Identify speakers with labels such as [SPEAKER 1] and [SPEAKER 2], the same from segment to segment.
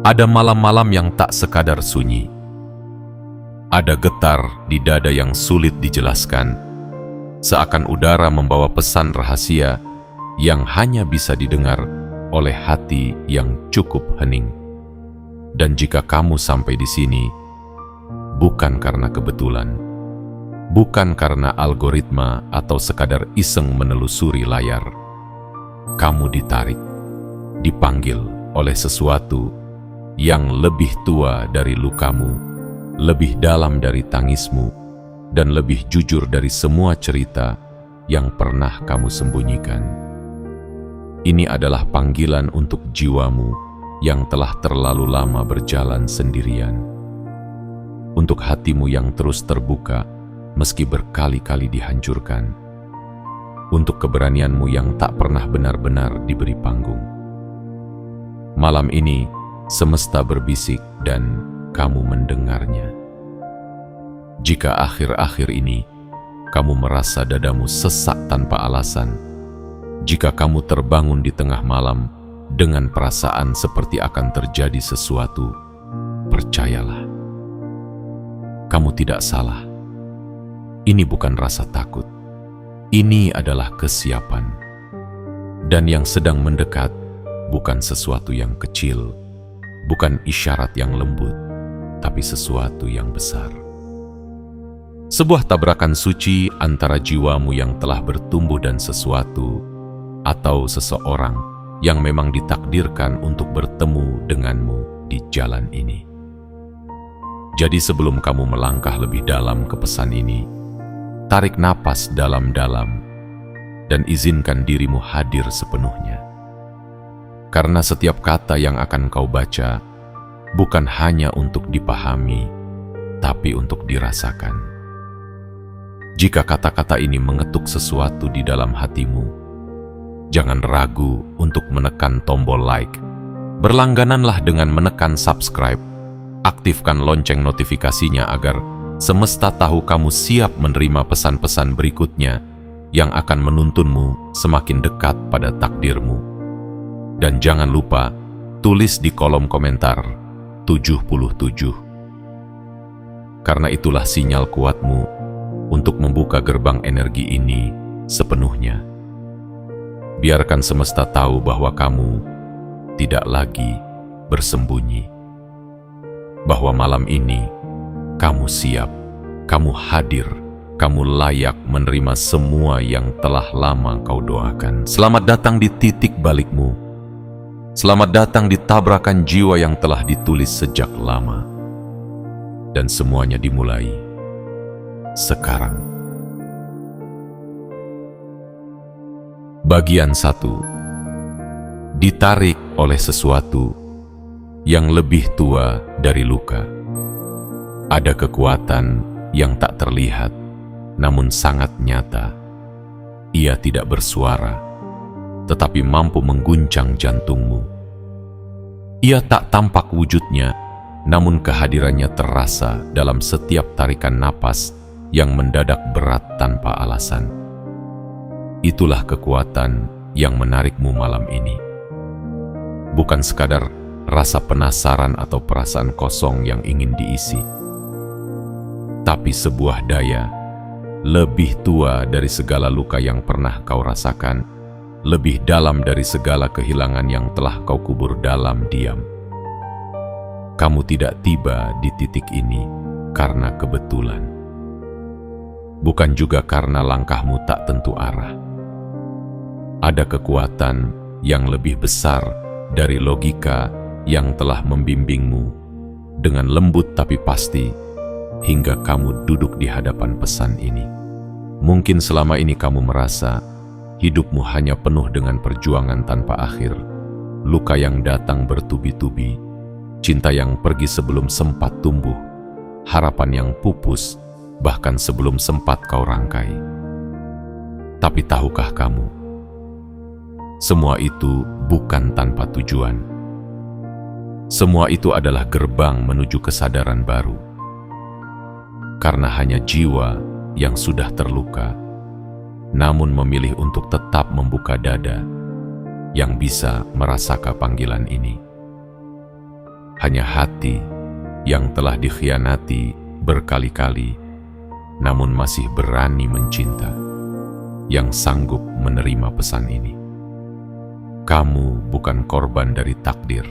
[SPEAKER 1] Ada malam-malam yang tak sekadar sunyi. Ada getar di dada yang sulit dijelaskan, seakan udara membawa pesan rahasia yang hanya bisa didengar oleh hati yang cukup hening. Dan jika kamu sampai di sini, bukan karena kebetulan, bukan karena algoritma atau sekadar iseng menelusuri layar. Kamu ditarik, dipanggil oleh sesuatu yang lebih tua dari lukamu, lebih dalam dari tangismu, dan lebih jujur dari semua cerita yang pernah kamu sembunyikan. Ini adalah panggilan untuk jiwamu yang telah terlalu lama berjalan sendirian. Untuk hatimu yang terus terbuka meski berkali-kali dihancurkan. Untuk keberanianmu yang tak pernah benar-benar diberi panggung. Malam ini, semesta berbisik dan kamu mendengarnya. Jika akhir-akhir ini kamu merasa dadamu sesak tanpa alasan, jika kamu terbangun di tengah malam dengan perasaan seperti akan terjadi sesuatu, percayalah, kamu tidak salah. Ini bukan rasa takut, ini adalah kesiapan. Dan yang sedang mendekat bukan sesuatu yang kecil, bukan isyarat yang lembut, tapi sesuatu yang besar. Sebuah tabrakan suci antara jiwamu yang telah bertumbuh dan sesuatu atau seseorang yang memang ditakdirkan untuk bertemu denganmu di jalan ini. Jadi sebelum kamu melangkah lebih dalam ke pesan ini, tarik napas dalam-dalam dan izinkan dirimu hadir sepenuhnya. Karena setiap kata yang akan kau baca bukan hanya untuk dipahami, tapi untuk dirasakan. Jika kata-kata ini mengetuk sesuatu di dalam hatimu, jangan ragu untuk menekan tombol like. Berlanggananlah dengan menekan subscribe. Aktifkan lonceng notifikasinya agar semesta tahu kamu siap menerima pesan-pesan berikutnya yang akan menuntunmu semakin dekat pada takdirmu. Dan jangan lupa tulis di kolom komentar 77. Karena itulah sinyal kuatmu untuk membuka gerbang energi ini sepenuhnya. Biarkan semesta tahu bahwa kamu tidak lagi bersembunyi. Bahwa malam ini kamu siap, kamu hadir, kamu layak menerima semua yang telah lama kau doakan. Selamat datang di titik balikmu. Selamat datang di tabrakan jiwa yang telah ditulis sejak lama. Dan semuanya dimulai sekarang. Bagian 1. Ditarik oleh sesuatu yang lebih tua dari luka. Ada kekuatan yang tak terlihat, namun sangat nyata. Ia tidak bersuara, tetapi mampu mengguncang jantungmu. Ia tak tampak wujudnya, namun kehadirannya terasa dalam setiap tarikan napas yang mendadak berat tanpa alasan. Itulah kekuatan yang menarikmu malam ini. Bukan sekadar rasa penasaran atau perasaan kosong yang ingin diisi, tapi sebuah daya lebih tua dari segala luka yang pernah kau rasakan, lebih dalam dari segala kehilangan yang telah kau kubur dalam diam. Kamu tidak tiba di titik ini karena kebetulan, bukan juga karena langkahmu tak tentu arah. Ada kekuatan yang lebih besar dari logika yang telah membimbingmu dengan lembut tapi pasti hingga kamu duduk di hadapan pesan ini. Mungkin selama ini kamu merasa hidupmu hanya penuh dengan perjuangan tanpa akhir, luka yang datang bertubi-tubi, cinta yang pergi sebelum sempat tumbuh, harapan yang pupus bahkan sebelum sempat kau rangkai. Tapi tahukah kamu, semua itu bukan tanpa tujuan. Semua itu adalah gerbang menuju kesadaran baru. Karena hanya jiwa yang sudah terluka, namun memilih untuk tetap membuka dada, yang bisa merasakan panggilan ini. hanya hati yang telah dikhianati berkali-kali, namun masih berani mencinta, yang sanggup menerima pesan ini. Kamu bukan korban dari takdir.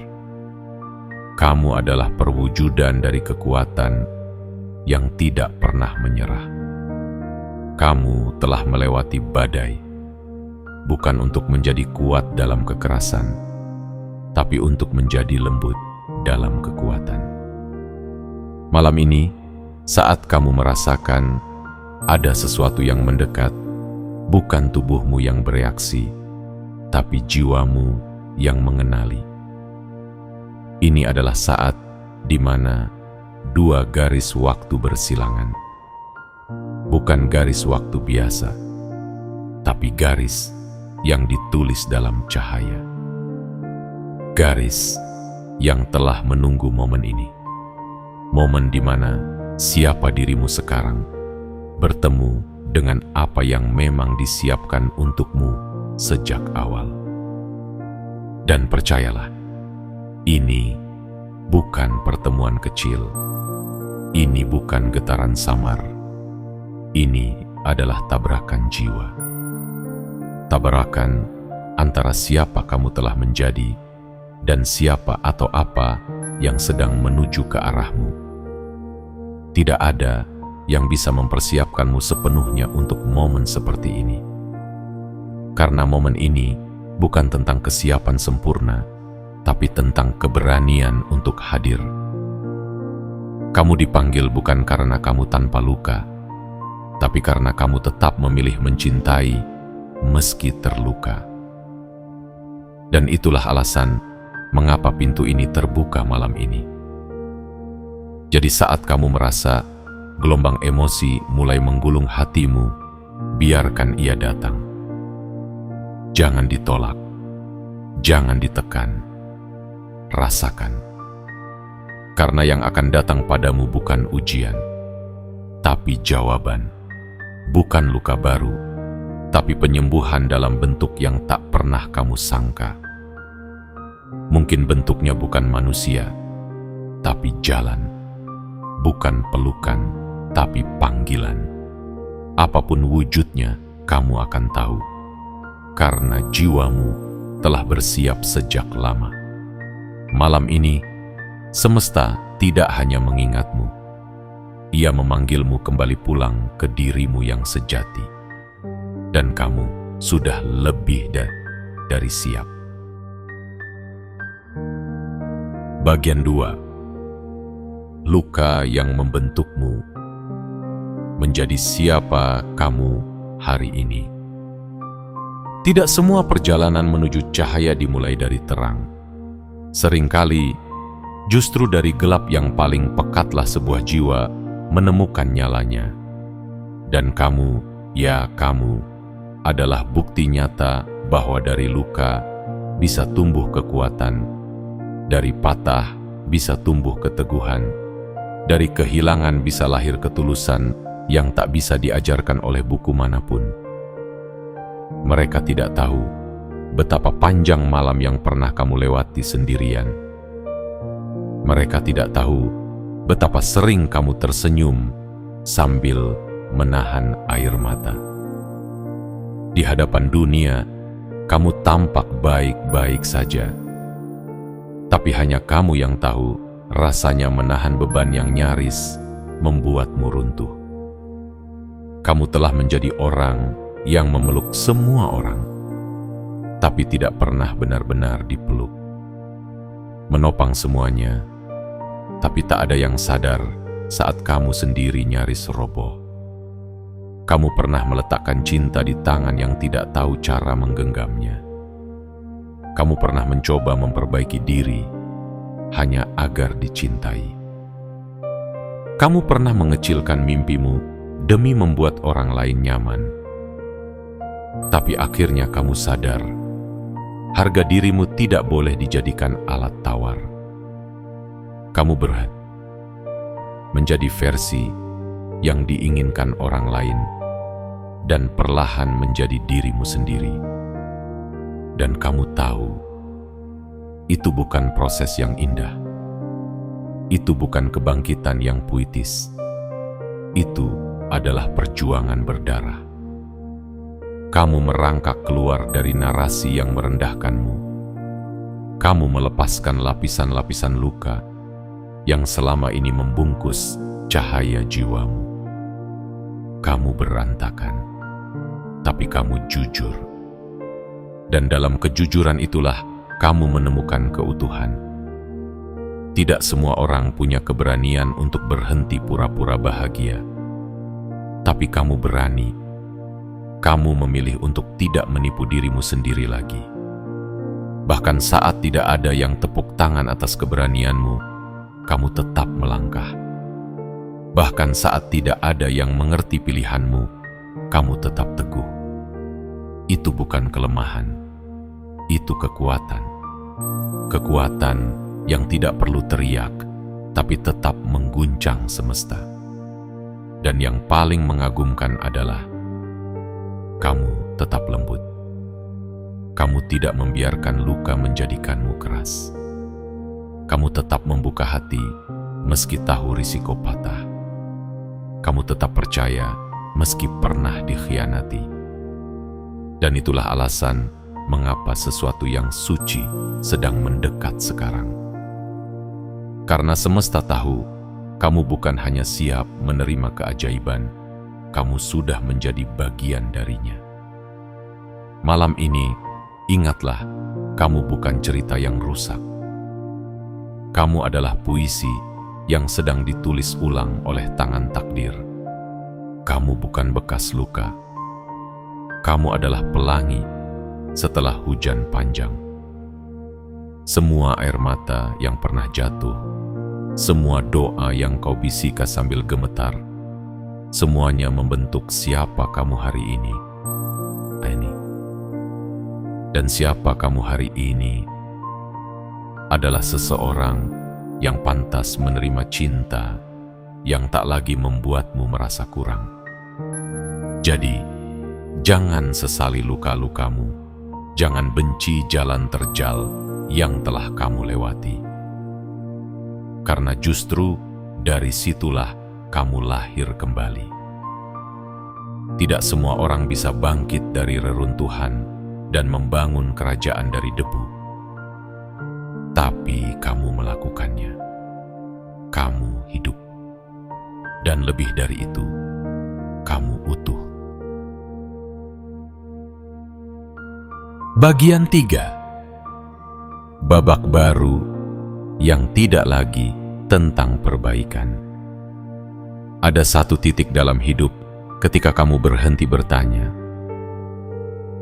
[SPEAKER 1] Kamu adalah perwujudan dari kekuatan yang tidak pernah menyerah. Kamu telah melewati badai, bukan untuk menjadi kuat dalam kekerasan, tapi untuk menjadi lembut dalam kekuatan. Malam ini, saat kamu merasakan ada sesuatu yang mendekat, bukan tubuhmu yang bereaksi, tapi jiwamu yang mengenali. Ini adalah saat di mana dua garis waktu bersilangan. Bukan garis waktu biasa, tapi garis yang ditulis dalam cahaya. Garis yang telah menunggu momen ini. Momen di mana siapa dirimu sekarang bertemu dengan apa yang memang disiapkan untukmu sejak awal. Dan percayalah, ini bukan pertemuan kecil, ini bukan getaran samar, ini adalah tabrakan jiwa. Tabrakan antara siapa kamu telah menjadi dan siapa atau apa yang sedang menuju ke arahmu. Tidak ada yang bisa mempersiapkanmu sepenuhnya untuk momen seperti ini. Karena momen ini bukan tentang kesiapan sempurna, tapi tentang keberanian untuk hadir. Kamu dipanggil bukan karena kamu tanpa luka, tapi karena kamu tetap memilih mencintai meski terluka. Dan itulah alasan mengapa pintu ini terbuka malam ini. Jadi saat kamu merasa gelombang emosi mulai menggulung hatimu, biarkan ia datang. Jangan ditolak, jangan ditekan, rasakan. Karena yang akan datang padamu bukan ujian, tapi jawaban. Bukan luka baru, tapi penyembuhan dalam bentuk yang tak pernah kamu sangka. Mungkin bentuknya bukan manusia, tapi jalan. Bukan pelukan, tapi panggilan. Apapun wujudnya, kamu akan tahu. Karena jiwamu telah bersiap sejak lama. Malam ini, semesta tidak hanya mengingatmu. Ia memanggilmu kembali pulang ke dirimu yang sejati. Dan kamu sudah lebih dari siap. Bagian 2. Luka yang membentukmu menjadi siapa kamu hari ini. Tidak semua perjalanan menuju cahaya dimulai dari terang. Seringkali, justru dari gelap yang paling pekatlah sebuah jiwa menemukan nyalanya. Dan kamu, ya kamu, adalah bukti nyata bahwa dari luka bisa tumbuh kekuatan, dari patah bisa tumbuh keteguhan, dari kehilangan bisa lahir ketulusan yang tak bisa diajarkan oleh buku manapun. Mereka tidak tahu betapa panjang malam yang pernah kamu lewati sendirian. Mereka tidak tahu betapa sering kamu tersenyum sambil menahan air mata. Di hadapan dunia, kamu tampak baik-baik saja. Tapi hanya kamu yang tahu rasanya menahan beban yang nyaris membuatmu runtuh. Kamu telah menjadi orang yang memeluk semua orang, tapi tidak pernah benar-benar dipeluk. Menopang semuanya, tapi tak ada yang sadar saat kamu sendiri nyaris roboh. Kamu pernah meletakkan cinta di tangan yang tidak tahu cara menggenggamnya. Kamu pernah mencoba memperbaiki diri hanya agar dicintai. Kamu pernah mengecilkan mimpimu demi membuat orang lain nyaman. Tapi akhirnya kamu sadar, harga dirimu tidak boleh dijadikan alat tawar. Kamu berhak menjadi versi yang diinginkan orang lain dan perlahan menjadi dirimu sendiri. Dan kamu tahu, itu bukan proses yang indah, itu bukan kebangkitan yang puitis. Itu adalah perjuangan berdarah. Kamu merangkak keluar dari narasi yang merendahkanmu. Kamu melepaskan lapisan-lapisan luka yang selama ini membungkus cahaya jiwamu. Kamu berantakan, tapi kamu jujur. Dan dalam kejujuran itulah kamu menemukan keutuhan. Tidak semua orang punya keberanian untuk berhenti pura-pura bahagia. Tapi kamu berani. Kamu memilih untuk tidak menipu dirimu sendiri lagi. Bahkan saat tidak ada yang tepuk tangan atas keberanianmu, kamu tetap melangkah. Bahkan saat tidak ada yang mengerti pilihanmu, kamu tetap teguh. Itu bukan kelemahan, itu kekuatan. Kekuatan yang tidak perlu teriak, tapi tetap mengguncang semesta. Dan yang paling mengagumkan adalah kamu tetap lembut. Kamu tidak membiarkan luka menjadikanmu keras. Kamu tetap membuka hati meski tahu risiko patah. Kamu tetap percaya meski pernah dikhianati. Dan itulah alasan mengapa sesuatu yang suci sedang mendekat sekarang. Karena semesta tahu, kamu bukan hanya siap menerima keajaiban, kamu sudah menjadi bagian darinya. Malam ini, ingatlah, kamu bukan cerita yang rusak. Kamu adalah puisi yang sedang ditulis ulang oleh tangan takdir. Kamu bukan bekas luka. Kamu adalah pelangi setelah hujan panjang. Semua air mata yang pernah jatuh, semua doa yang kau bisikkan sambil gemetar, semuanya membentuk siapa kamu hari ini. Dan siapa kamu hari ini adalah seseorang yang pantas menerima cinta yang tak lagi membuatmu merasa kurang. Jadi, jangan sesali luka-lukamu, jangan benci jalan terjal yang telah kamu lewati. Karena justru dari situlah kamu lahir kembali. Tidak semua orang bisa bangkit dari reruntuhan dan membangun kerajaan dari debu. Tapi kamu melakukannya. Kamu hidup. Dan lebih dari itu, kamu utuh. Bagian 3. Babak baru yang tidak lagi tentang perbaikan. Ada satu titik dalam hidup ketika kamu berhenti bertanya,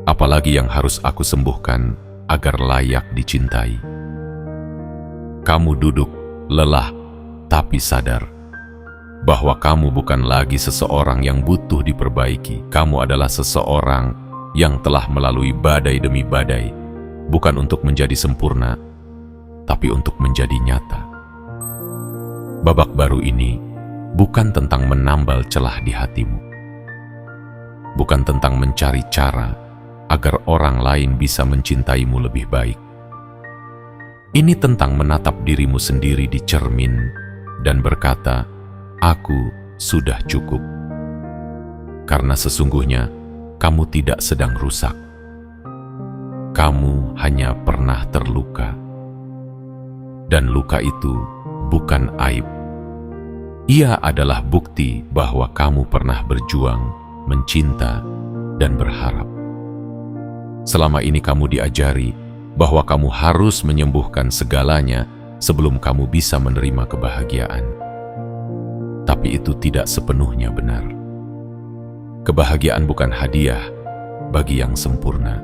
[SPEAKER 1] apalagi yang harus aku sembuhkan agar layak dicintai? Kamu duduk lelah tapi sadar bahwa kamu bukan lagi seseorang yang butuh diperbaiki. Kamu adalah seseorang yang telah melalui badai demi badai, bukan untuk menjadi sempurna, tapi untuk menjadi nyata. Babak baru ini bukan tentang menambal celah di hatimu, bukan tentang mencari cara agar orang lain bisa mencintaimu lebih baik. Ini tentang menatap dirimu sendiri di cermin dan berkata, aku sudah cukup. Karena sesungguhnya kamu tidak sedang rusak. Kamu hanya pernah terluka. Dan luka itu bukan aib. Ia adalah bukti bahwa kamu pernah berjuang, mencinta, dan berharap. Selama ini kamu diajari bahwa kamu harus menyembuhkan segalanya sebelum kamu bisa menerima kebahagiaan. Tapi itu tidak sepenuhnya benar. Kebahagiaan bukan hadiah bagi yang sempurna.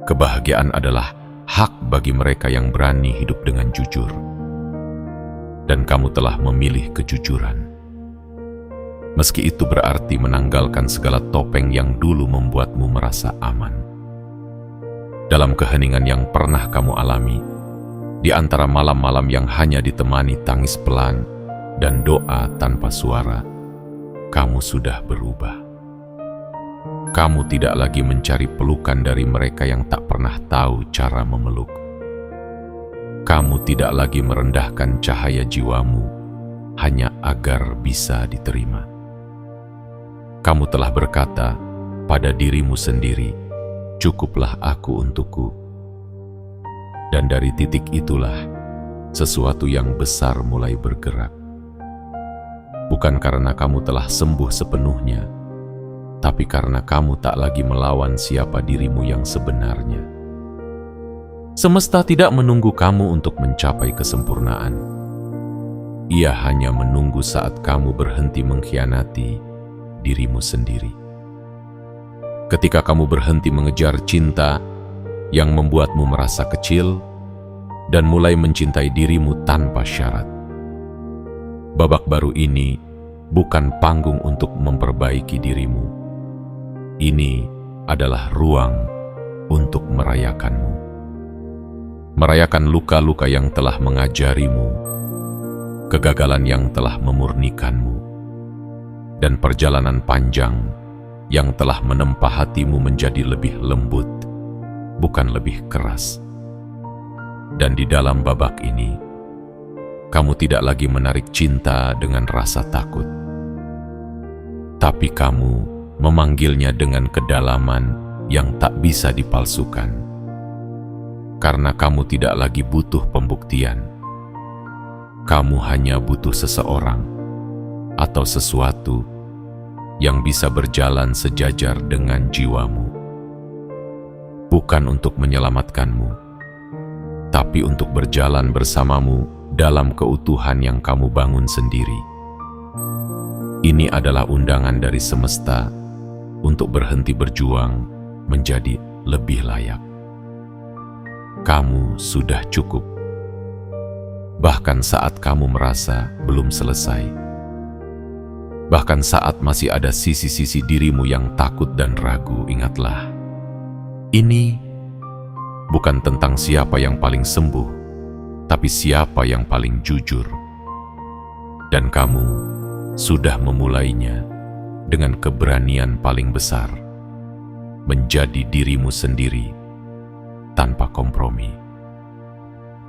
[SPEAKER 1] Kebahagiaan adalah hak bagi mereka yang berani hidup dengan jujur. Dan kamu telah memilih kejujuran. Meski itu berarti menanggalkan segala topeng yang dulu membuatmu merasa aman. Dalam keheningan yang pernah kamu alami, di antara malam-malam yang hanya ditemani tangis pelan dan doa tanpa suara, kamu sudah berubah. Kamu tidak lagi mencari pelukan dari mereka yang tak pernah tahu cara memeluk. Kamu tidak lagi merendahkan cahaya jiwamu hanya agar bisa diterima. Kamu telah berkata pada dirimu sendiri, "Cukuplah aku untukku." Dan dari titik itulah sesuatu yang besar mulai bergerak. Bukan karena kamu telah sembuh sepenuhnya, tapi karena kamu tak lagi melawan siapa dirimu yang sebenarnya. Semesta tidak menunggu kamu untuk mencapai kesempurnaan. Ia hanya menunggu saat kamu berhenti mengkhianati dirimu sendiri. Ketika kamu berhenti mengejar cinta yang membuatmu merasa kecil dan mulai mencintai dirimu tanpa syarat. Babak baru ini bukan panggung untuk memperbaiki dirimu. Ini adalah ruang untuk merayakanmu. Merayakan luka-luka yang telah mengajarimu, kegagalan yang telah memurnikanmu, dan perjalanan panjang yang telah menempa hatimu menjadi lebih lembut, bukan lebih keras. Dan di dalam babak ini, kamu tidak lagi menarik cinta dengan rasa takut, tapi kamu memanggilnya dengan kedalaman yang tak bisa dipalsukan. Karena kamu tidak lagi butuh pembuktian. Kamu hanya butuh seseorang atau sesuatu yang bisa berjalan sejajar dengan jiwamu. Bukan untuk menyelamatkanmu, tapi untuk berjalan bersamamu dalam keutuhan yang kamu bangun sendiri. Ini adalah undangan dari semesta untuk berhenti berjuang menjadi lebih layak. Kamu sudah cukup. Bahkan saat kamu merasa belum selesai. Bahkan saat masih ada sisi-sisi dirimu yang takut dan ragu, ingatlah. Ini bukan tentang siapa yang paling sembuh, tapi siapa yang paling jujur. Dan kamu sudah memulainya dengan keberanian paling besar, menjadi dirimu sendiri tanpa kompromi.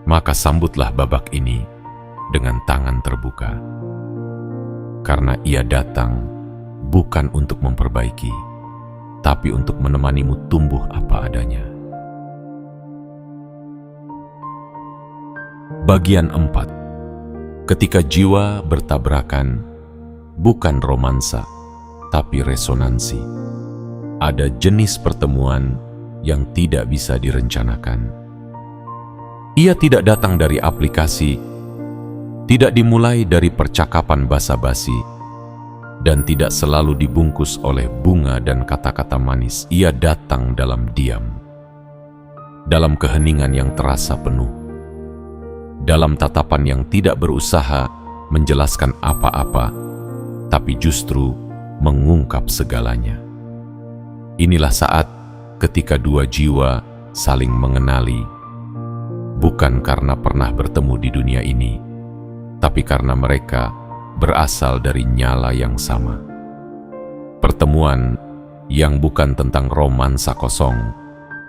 [SPEAKER 1] Maka sambutlah babak ini dengan tangan terbuka, karena ia datang bukan untuk memperbaiki, tapi untuk menemanimu tumbuh apa adanya. Bagian 4. Ketika jiwa bertabrakan, bukan romansa, tapi resonansi. Ada jenis pertemuan yang tidak bisa direncanakan. Ia tidak datang dari aplikasi, tidak dimulai dari percakapan basa-basi, dan tidak selalu dibungkus oleh bunga dan kata-kata manis. Ia datang dalam diam, dalam keheningan yang terasa penuh, dalam tatapan yang tidak berusaha menjelaskan apa-apa, tapi justru mengungkap segalanya. Inilah saat ketika dua jiwa saling mengenali, bukan karena pernah bertemu di dunia ini, tapi karena mereka berasal dari nyala yang sama. Pertemuan yang bukan tentang romansa kosong,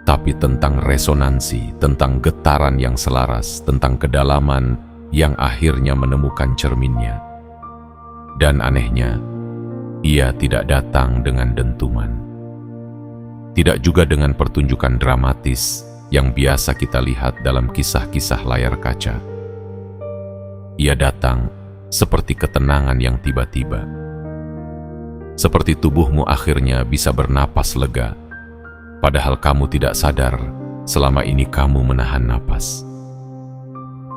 [SPEAKER 1] tapi tentang resonansi, tentang getaran yang selaras, tentang kedalaman yang akhirnya menemukan cerminnya. Dan anehnya, ia tidak datang dengan dentuman. Tidak juga dengan pertunjukan dramatis yang biasa kita lihat dalam kisah-kisah layar kaca. Ia datang seperti ketenangan yang tiba-tiba. Seperti tubuhmu akhirnya bisa bernapas lega, padahal kamu tidak sadar selama ini kamu menahan napas.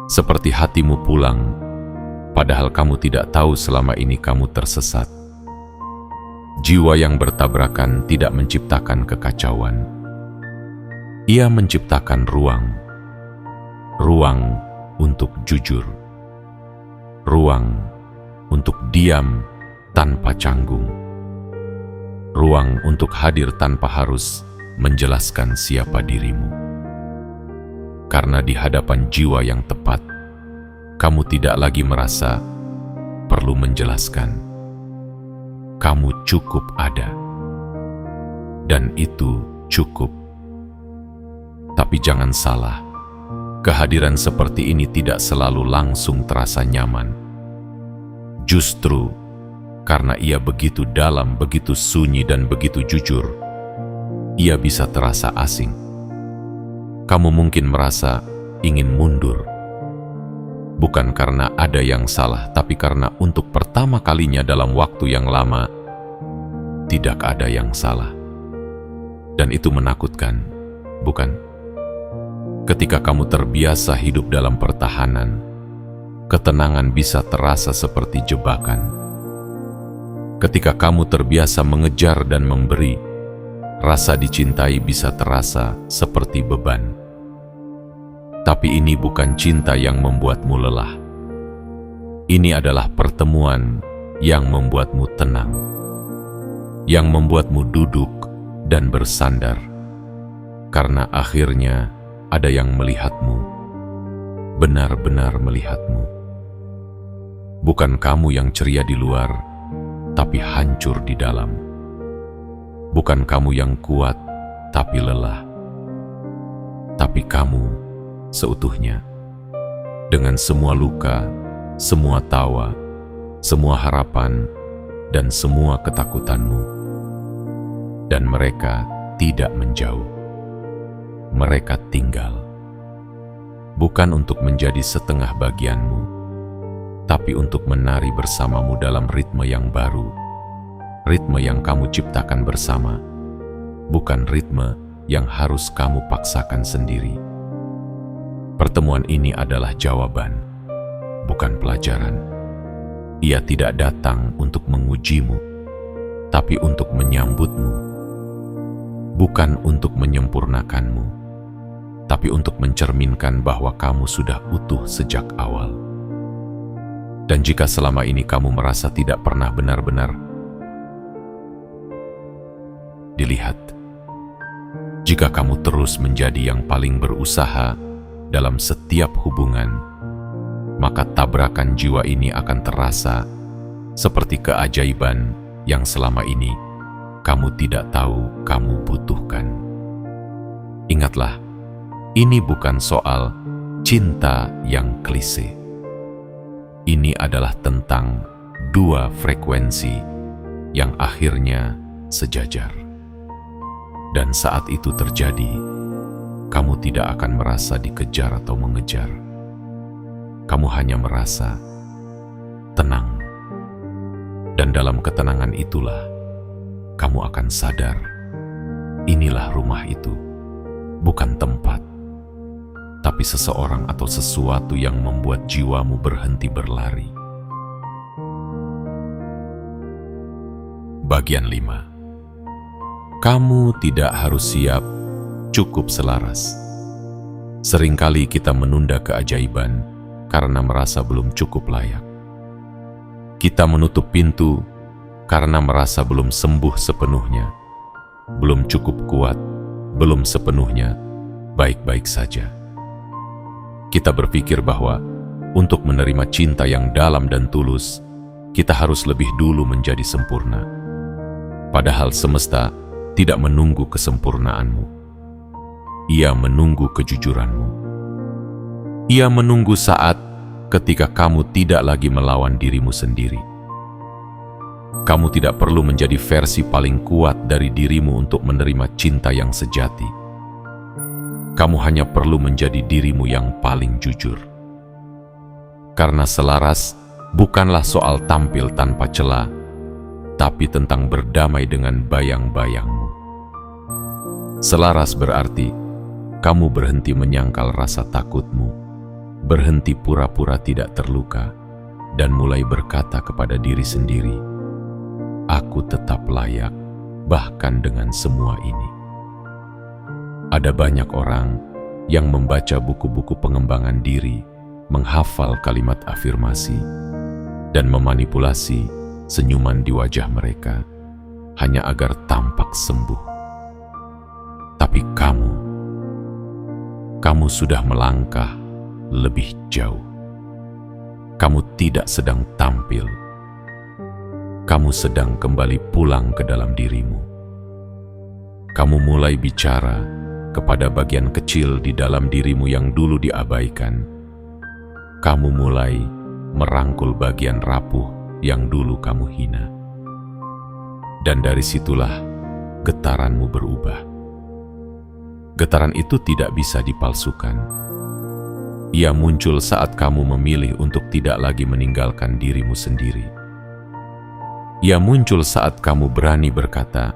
[SPEAKER 1] Seperti hatimu pulang, padahal kamu tidak tahu selama ini kamu tersesat. Jiwa yang bertabrakan tidak menciptakan kekacauan. Ia menciptakan ruang. Ruang untuk jujur. Ruang untuk diam tanpa canggung. Ruang untuk hadir tanpa harus menjelaskan siapa dirimu. Karena di hadapan jiwa yang tepat, kamu tidak lagi merasa perlu menjelaskan. Kamu cukup ada, dan itu cukup. Tapi jangan salah, kehadiran seperti ini tidak selalu langsung terasa nyaman. Justru karena ia begitu dalam, begitu sunyi, dan begitu jujur, ia bisa terasa asing. Kamu mungkin merasa ingin mundur, bukan karena ada yang salah, tapi karena untuk pertama kalinya dalam waktu yang lama, tidak ada yang salah. Dan itu menakutkan, bukan? Ketika kamu terbiasa hidup dalam pertahanan, ketenangan bisa terasa seperti jebakan. Ketika kamu terbiasa mengejar dan memberi, rasa dicintai bisa terasa seperti beban. Tapi ini bukan cinta yang membuatmu lelah. Ini adalah pertemuan yang membuatmu tenang, yang membuatmu duduk dan bersandar, karena akhirnya ada yang melihatmu, benar-benar melihatmu. Bukan kamu yang ceria di luar, tapi hancur di dalam. Bukan kamu yang kuat, tapi lelah. Tapi kamu seutuhnya, dengan semua luka, semua tawa, semua harapan, dan semua ketakutanmu. Dan mereka tidak menjauh. Mereka tinggal. Bukan untuk menjadi setengah bagianmu, tapi untuk menari bersamamu dalam ritme yang baru. Ritme yang kamu ciptakan bersama, bukan ritme yang harus kamu paksakan sendiri. Pertemuan ini adalah jawaban, bukan pelajaran. Ia tidak datang untuk mengujimu, tapi untuk menyambutmu. Bukan untuk menyempurnakanmu, tapi untuk mencerminkan bahwa kamu sudah utuh sejak awal. Dan jika selama ini kamu merasa tidak pernah benar-benar dilihat, jika kamu terus menjadi yang paling berusaha dalam setiap hubungan, maka tabrakan jiwa ini akan terasa seperti keajaiban yang selama ini kamu tidak tahu kamu butuhkan. Ingatlah, ini bukan soal cinta yang klise. Ini adalah tentang dua frekuensi yang akhirnya sejajar. Dan saat itu terjadi, kamu tidak akan merasa dikejar atau mengejar. Kamu hanya merasa tenang. Dan dalam ketenangan itulah kamu akan sadar, inilah rumah itu, bukan tempat, tapi seseorang atau sesuatu yang membuat jiwamu berhenti berlari. Bagian 5. Kamu tidak harus siap, cukup selaras. Seringkali kita menunda keajaiban karena merasa belum cukup layak. Kita menutup pintu karena merasa belum sembuh sepenuhnya, belum cukup kuat, belum sepenuhnya baik-baik saja. Kita berpikir bahwa untuk menerima cinta yang dalam dan tulus, kita harus lebih dulu menjadi sempurna. Padahal semesta tidak menunggu kesempurnaanmu. Ia menunggu kejujuranmu. Ia menunggu saat ketika kamu tidak lagi melawan dirimu sendiri. Kamu tidak perlu menjadi versi paling kuat dari dirimu untuk menerima cinta yang sejati. Kamu hanya perlu menjadi dirimu yang paling jujur. Karena selaras bukanlah soal tampil tanpa celah, tapi tentang berdamai dengan bayang-bayangmu. Selaras berarti kamu berhenti menyangkal rasa takutmu, berhenti pura-pura tidak terluka, dan mulai berkata kepada diri sendiri, aku tetap layak, bahkan dengan semua ini. Ada banyak orang yang membaca buku-buku pengembangan diri, menghafal kalimat afirmasi, dan memanipulasi senyuman di wajah mereka hanya agar tampak sembuh. Tapi kamu sudah melangkah lebih jauh. Kamu tidak sedang tampil. Kamu sedang kembali pulang ke dalam dirimu. Kamu mulai bicara kepada bagian kecil di dalam dirimu yang dulu diabaikan, kamu mulai merangkul bagian rapuh yang dulu kamu hina. Dan dari situlah getaranmu berubah. Getaran itu tidak bisa dipalsukan. Ia muncul saat kamu memilih untuk tidak lagi meninggalkan dirimu sendiri. Ia muncul saat kamu berani berkata,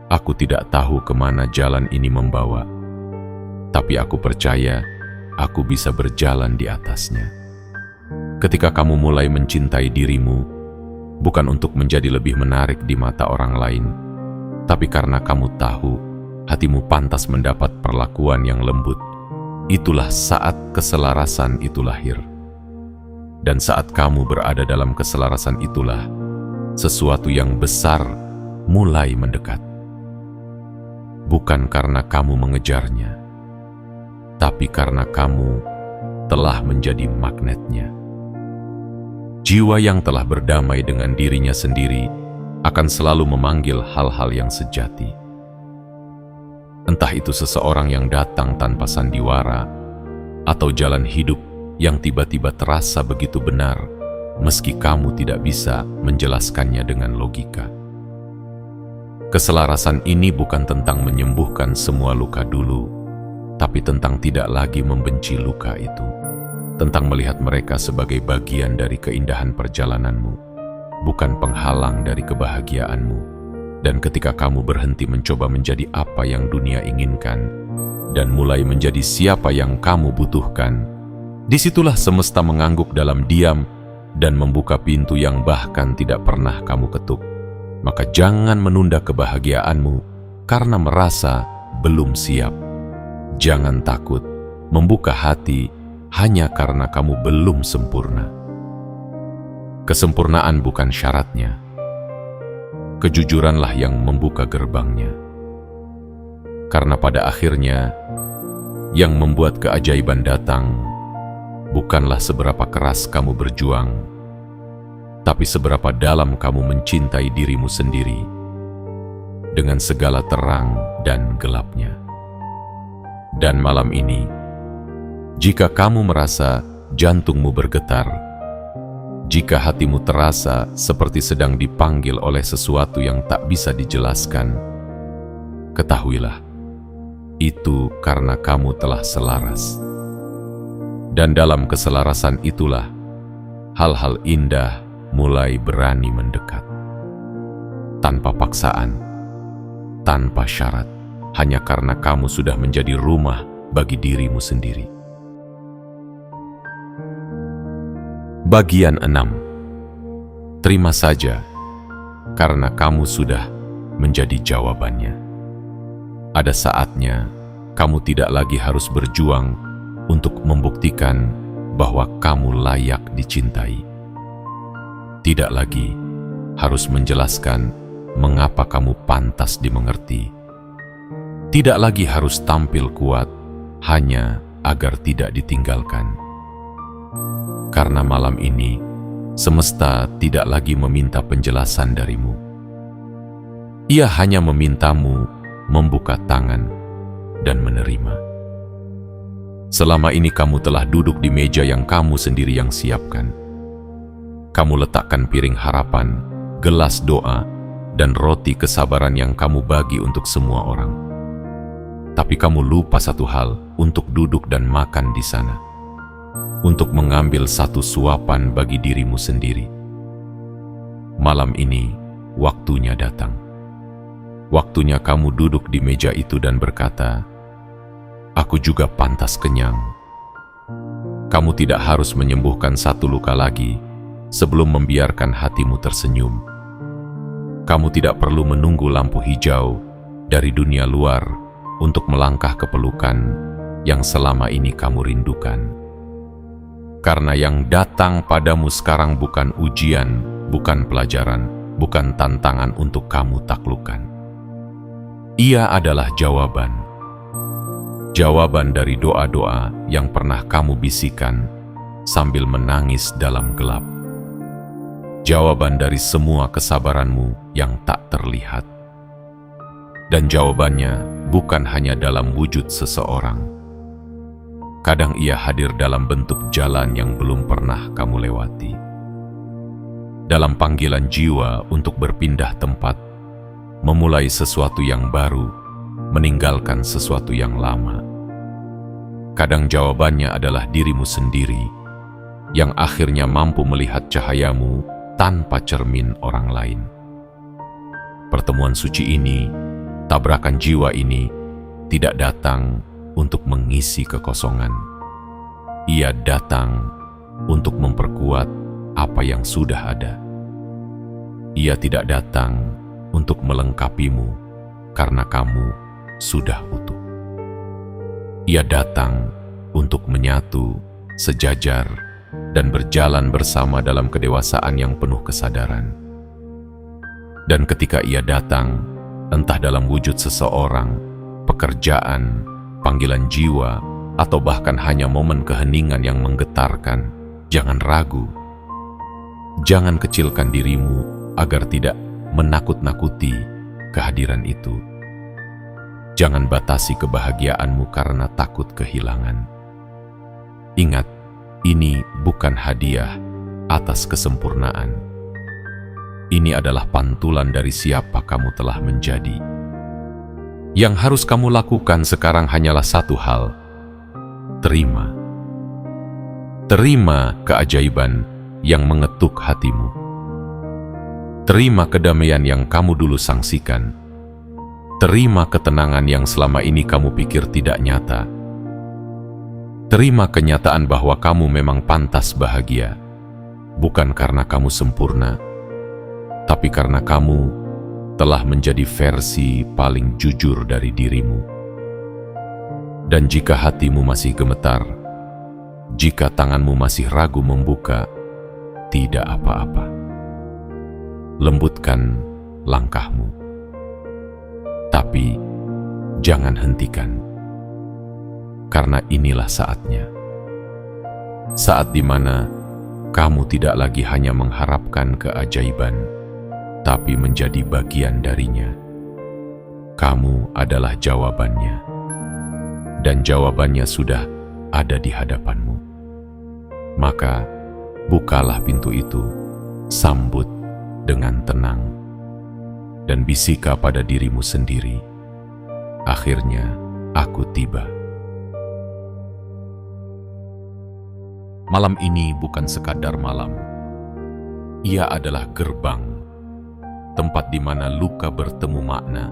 [SPEAKER 1] "Aku tidak tahu kemana jalan ini membawa, tapi aku percaya aku bisa berjalan di atasnya." Ketika kamu mulai mencintai dirimu, bukan untuk menjadi lebih menarik di mata orang lain, tapi karena kamu tahu hatimu pantas mendapat perlakuan yang lembut, itulah saat keselarasan itu lahir. Dan saat kamu berada dalam keselarasan itulah, sesuatu yang besar mulai mendekat. Bukan karena kamu mengejarnya, tapi karena kamu telah menjadi magnetnya. Jiwa yang telah berdamai dengan dirinya sendiri akan selalu memanggil hal-hal yang sejati. Entah itu seseorang yang datang tanpa sandiwara, atau jalan hidup yang tiba-tiba terasa begitu benar, meski kamu tidak bisa menjelaskannya dengan logika. Keselarasan ini bukan tentang menyembuhkan semua luka dulu, tapi tentang tidak lagi membenci luka itu, tentang melihat mereka sebagai bagian dari keindahan perjalananmu, bukan penghalang dari kebahagiaanmu. Dan ketika kamu berhenti mencoba menjadi apa yang dunia inginkan, dan mulai menjadi siapa yang kamu butuhkan, disitulah semesta mengangguk dalam diam dan membuka pintu yang bahkan tidak pernah kamu ketuk. Maka jangan menunda kebahagiaanmu karena merasa belum siap. Jangan takut membuka hati hanya karena kamu belum sempurna. Kesempurnaan bukan syaratnya. Kejujuranlah yang membuka gerbangnya. Karena pada akhirnya, yang membuat keajaiban datang bukanlah seberapa keras kamu berjuang, tapi seberapa dalam kamu mencintai dirimu sendiri dengan segala terang dan gelapnya. Dan malam ini, jika kamu merasa jantungmu bergetar, jika hatimu terasa seperti sedang dipanggil oleh sesuatu yang tak bisa dijelaskan, ketahuilah, itu karena kamu telah selaras. Dan dalam keselarasan itulah, hal-hal indah mulai berani mendekat. Tanpa paksaan, tanpa syarat, hanya karena kamu sudah menjadi rumah bagi dirimu sendiri. Bagian 6. Terima saja, karena kamu sudah menjadi jawabannya. Ada saatnya, kamu tidak lagi harus berjuang untuk membuktikan bahwa kamu layak dicintai. Tidak lagi harus menjelaskan mengapa kamu pantas dimengerti. Tidak lagi harus tampil kuat hanya agar tidak ditinggalkan. Karena malam ini, semesta tidak lagi meminta penjelasan darimu. Ia hanya memintamu membuka tangan dan menerima. Selama ini kamu telah duduk di meja yang kamu sendiri yang siapkan. Kamu letakkan piring harapan, gelas doa, dan roti kesabaran yang kamu bagi untuk semua orang. Tapi kamu lupa satu hal, untuk duduk dan makan di sana. Untuk mengambil satu suapan bagi dirimu sendiri. Malam ini, waktunya datang. Waktunya kamu duduk di meja itu dan berkata, "Aku juga pantas kenyang." Kamu tidak harus menyembuhkan satu luka lagi sebelum membiarkan hatimu tersenyum. Kamu tidak perlu menunggu lampu hijau dari dunia luar untuk melangkah ke pelukan yang selama ini kamu rindukan. Karena yang datang padamu sekarang bukan ujian, bukan pelajaran, bukan tantangan untuk kamu taklukkan. Ia adalah jawaban. Jawaban dari doa-doa yang pernah kamu bisikan sambil menangis dalam gelap. Jawaban dari semua kesabaranmu yang tak terlihat. Dan jawabannya bukan hanya dalam wujud seseorang. Kadang ia hadir dalam bentuk jalan yang belum pernah kamu lewati. Dalam panggilan jiwa untuk berpindah tempat, memulai sesuatu yang baru, meninggalkan sesuatu yang lama. Kadang jawabannya adalah dirimu sendiri, yang akhirnya mampu melihat cahayamu tanpa cermin orang lain. Pertemuan suci ini, tabrakan jiwa ini, tidak datang untuk mengisi kekosongan. Ia datang untuk memperkuat apa yang sudah ada. Ia tidak datang untuk melengkapimu karena kamu sudah utuh. Ia datang untuk menyatu, sejajar, dan berjalan bersama dalam kedewasaan yang penuh kesadaran. Dan ketika ia datang, entah dalam wujud seseorang, pekerjaan, panggilan jiwa, atau bahkan hanya momen keheningan yang menggetarkan, jangan ragu. Jangan kecilkan dirimu agar tidak menakut-nakuti kehadiran itu. Jangan batasi kebahagiaanmu karena takut kehilangan. Ingat, ini bukan hadiah atas kesempurnaan. Ini adalah pantulan dari siapa kamu telah menjadi. Yang harus kamu lakukan sekarang hanyalah satu hal: terima. Terima keajaiban yang mengetuk hatimu. Terima kedamaian yang kamu dulu sangsikan. Terima ketenangan yang selama ini kamu pikir tidak nyata. Terima kenyataan bahwa kamu memang pantas bahagia, bukan karena kamu sempurna, tapi karena kamu telah menjadi versi paling jujur dari dirimu. Dan jika hatimu masih gemetar, jika tanganmu masih ragu membuka, tidak apa-apa. Lembutkan langkahmu, tapi jangan hentikan, karena inilah saatnya. Saat di mana kamu tidak lagi hanya mengharapkan keajaiban, tapi menjadi bagian darinya. Kamu adalah jawabannya, dan jawabannya sudah ada di hadapanmu. Maka, bukalah pintu itu, sambut dengan tenang, dan bisika pada dirimu sendiri, akhirnya aku tiba. Malam ini bukan sekadar malam. Ia adalah gerbang, tempat di mana luka bertemu makna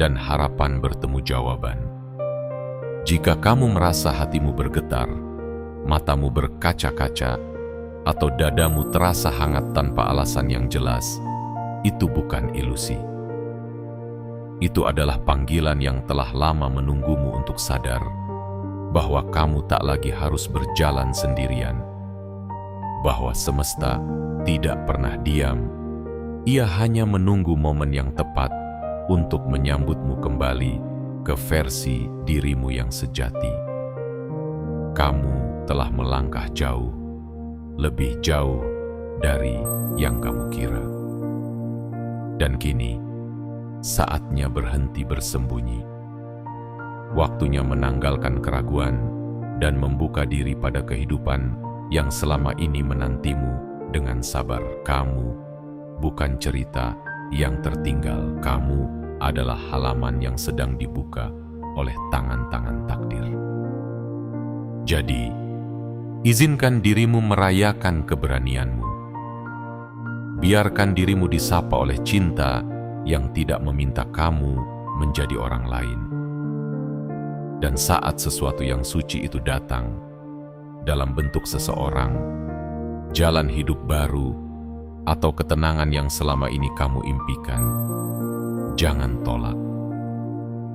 [SPEAKER 1] dan harapan bertemu jawaban. Jika kamu merasa hatimu bergetar, matamu berkaca-kaca, atau dadamu terasa hangat tanpa alasan yang jelas, itu bukan ilusi. Itu adalah panggilan yang telah lama menunggumu untuk sadar bahwa kamu tak lagi harus berjalan sendirian, bahwa semesta tidak pernah diam. Ia hanya menunggu momen yang tepat untuk menyambutmu kembali ke versi dirimu yang sejati. Kamu telah melangkah jauh, lebih jauh dari yang kamu kira. Dan kini, saatnya berhenti bersembunyi. Waktunya menanggalkan keraguan dan membuka diri pada kehidupan yang selama ini menantimu dengan sabar. Kamu bukan cerita yang tertinggal. Kamu adalah halaman yang sedang dibuka oleh tangan-tangan takdir. Jadi, izinkan dirimu merayakan keberanianmu. Biarkan dirimu disapa oleh cinta yang tidak meminta kamu menjadi orang lain. Dan saat sesuatu yang suci itu datang, dalam bentuk seseorang, jalan hidup baru, atau ketenangan yang selama ini kamu impikan, jangan tolak,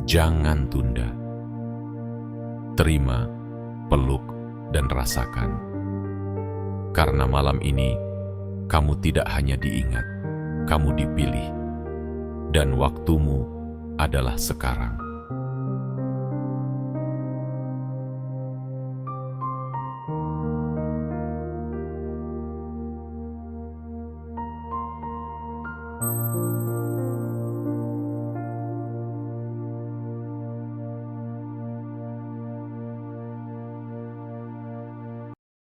[SPEAKER 1] jangan tunda. Terima, peluk, dan rasakan. Karena malam ini, kamu tidak hanya diingat, kamu dipilih. Dan waktumu adalah sekarang.